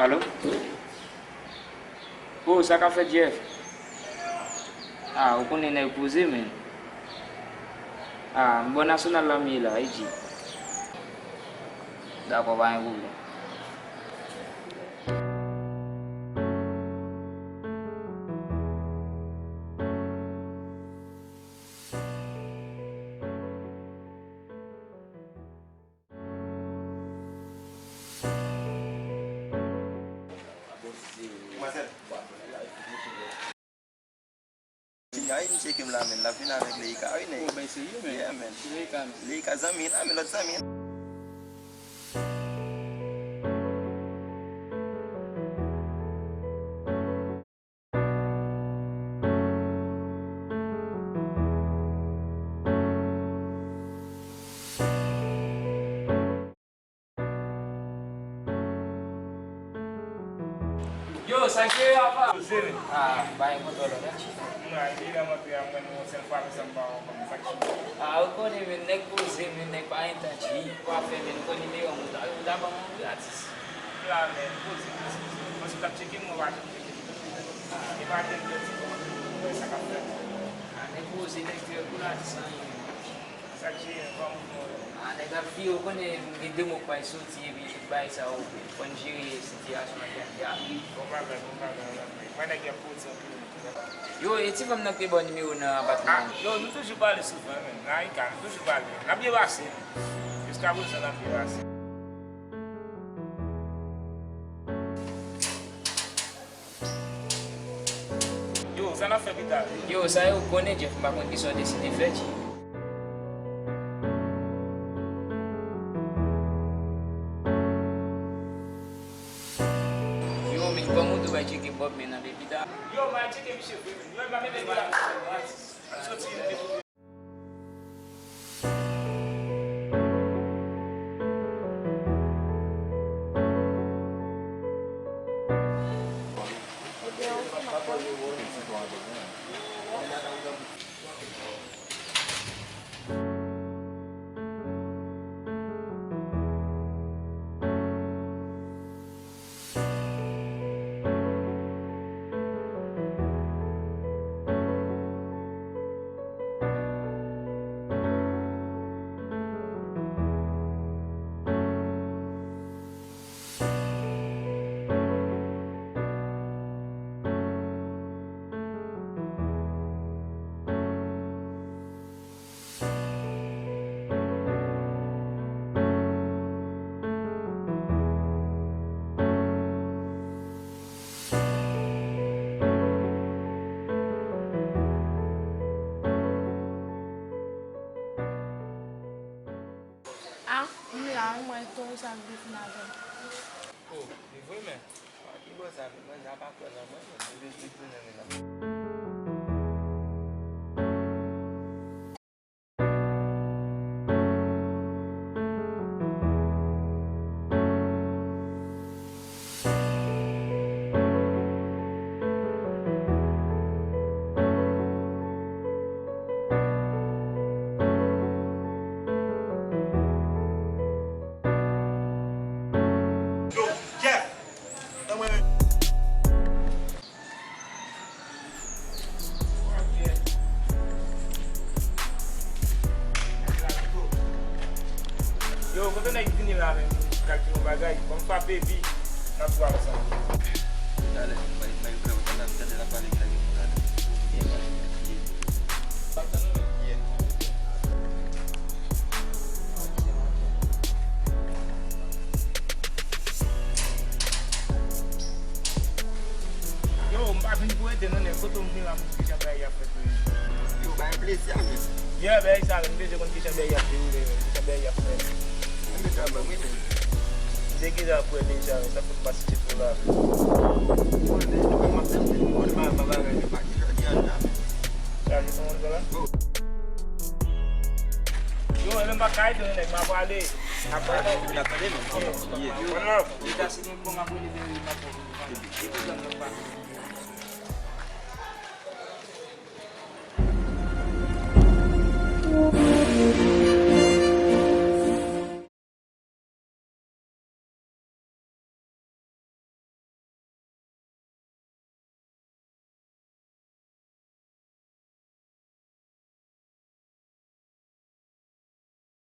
Alô? Pô, ça qu'a fait Jeff? Ah, vous connaissez épousé, mais. Ah, bon national l'ami là, il dit. D'accord, pas un problème. Ini cek la men la final avec les cas ini ben sérieux men yeah men les cas amis amis l'autre amis Yo, sakit apa? Ah, baik betul lah. Hindi naman kaya ang ganun sa isang bago kami faction. Ah, ako ni minek po si minek pa yung tachi. Pafe min ko ni Leo mo tayo dabang mo gratis. Wala men, mas chicken mo ba? Iba din din sa kafe. Ah, nek po si nek ko gratis sa iyo. Sa chicken mo. Ah, nek feel ko ni hindi mo pa isu TV by sa o konjiri situation ya. Kumbaga. Mana dia puso. Yo, eti vam na kibo ni mi na batman. Yo, não tô jubale isso, velho. Aí, cara, tô jubale. Na minha base. Os cabos são na minha base. Yo, ça n'a fait vida. Yo, sa yo kone Jeff ba kon ki so deside feti. Yo, mi como tu vai chicken bob me na bebida. Yo, mas chicken bicho, yo vai me dar. Acho que sa bif na gen. Oh, di vwe men? Ki bo sa men japa kwa nan men de stikou nan men. Yo, quando eu vim lá, aqui no bagagem, vamos para beber na tua ação. Dale, vai preguntar na vida dela para ligar aqui. Yo, mbak ni buat dengan ni, kau tu mungkin lah mungkin bisa bayar apa tu. Yo, vai please ya. Ya, bayar sana, ni dia mungkin bisa bayar tu, bisa bayar apa. Sei que já foi ali, já está por passe titular. Já estão onde lá? Yo, ele não cai do né, mas vale. Agora Na academia? Bueno, Kita sini ko nga po ni Dewey na po. Ito lang na pa.